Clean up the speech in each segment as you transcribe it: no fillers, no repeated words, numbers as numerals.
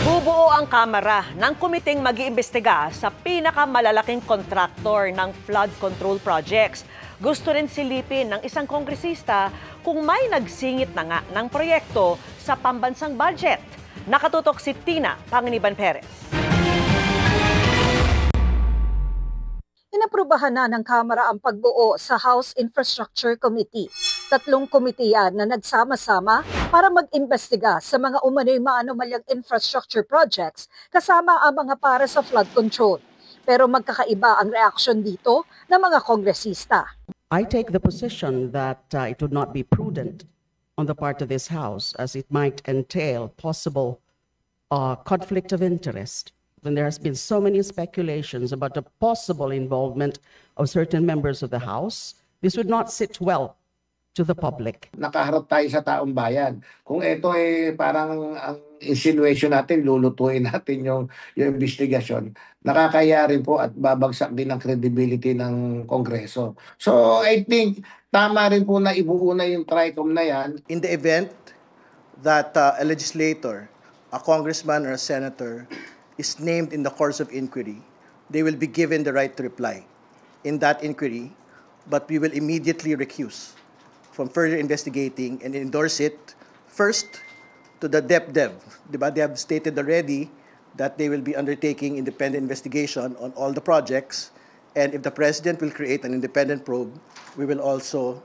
Bubuo ang Kamara ng komiteng mag-iimbestiga sa pinakamalalaking kontraktor ng flood control projects. Gusto rin silipin ng isang kongresista kung may nagsingit na nga ng proyekto sa pambansang budget. Nakatutok si Tina Panganiban Perez. Inaprubahan na ng Kamara ang pagbuo sa House Infrastructure Committee. 3 komiteyan na nagsama-sama para mag-imbestiga sa mga umano'y maanomalyang infrastructure projects kasama ang mga para sa flood control. Pero magkakaiba ang reaksyon dito ng mga kongresista. I take the position that it would not be prudent on the part of this House as it might entail possible conflict of interest. When there has been so many speculations about the possible involvement of certain members of the House, this would not sit well to the public. Nakaharap tayo sa taong bayan. Kung ito ay parang ang insinuation natin, lulutuin natin yung investigasyon, nakakaya rin po at babagsak din ang credibility ng Kongreso. So I think tama rin po na ibuo na yung TRICOM na yan. In the event that a legislator, a congressman or a senator is named in the course of inquiry, they will be given the right to reply in that inquiry, but we will immediately recuse from further investigating and endorse it first to the DepDev. Diba? They have stated already that they will be undertaking independent investigation on all the projects, and if the President will create an independent probe, we will also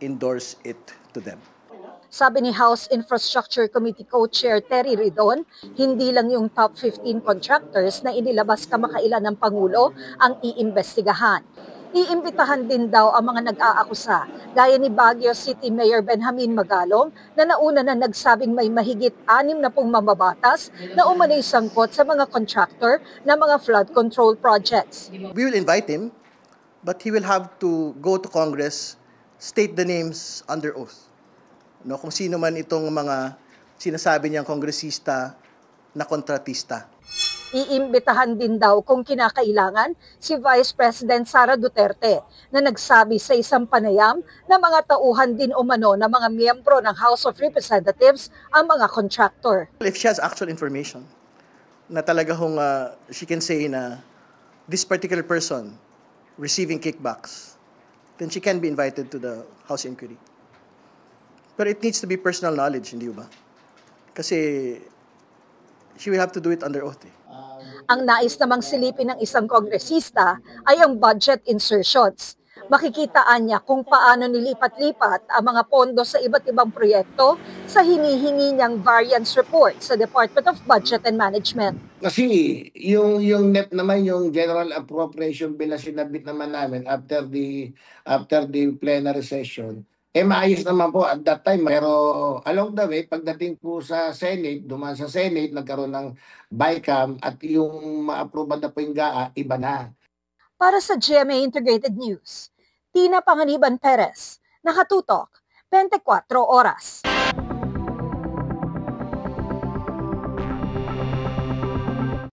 endorse it to them. Sabi ni House Infrastructure Committee Co-Chair Terry Ridon, hindi lang yung top 15 contractors na inilabas kamakailan ng Pangulo ang iimbestigahan. Iimbitahan din daw ang mga nag-aakusa, gaya ni Baguio City Mayor Benjamin Magalong na nauna na nagsabing may mahigit 6 na pong mamabatas na umanay sangkot sa mga contractor na mga flood control projects. We will invite him, but he will have to go to Congress, state the names under oath. No, kung sino man itong mga sinasabi niyang kongresista na kontratista. Iimbitahan din daw kung kinakailangan si Vice President Sara Duterte na nagsabi sa isang panayam na mga tauhan din umano ng mga miyembro ng House of Representatives ang mga contractor. If she has actual information na talaga she can say na this particular person receiving kickbacks, then she can be invited to the House inquiry. But it needs to be personal knowledge, hindi ba? Kasi she will have to do it under oath. Ang nais namang silipin ng isang kongresista ay ang budget insertions. Makikitaan niya kung paano nilipat-lipat ang mga pondo sa iba't ibang proyekto sa hinihingi niyang variance report sa Department of Budget and Management. Kasi yung NEP naman, yung General Appropriation Bill na sinabit naman namin after the plenary session, maayos naman po at that time. Pero along the way, pagdating po sa Senate, dumaan sa Senate, nagkaroon ng BICAM at yung ma-approve na po yung GAA, iba na. Para sa GMA Integrated News, Tina Panganiban Perez, nakatutok, 24 oras.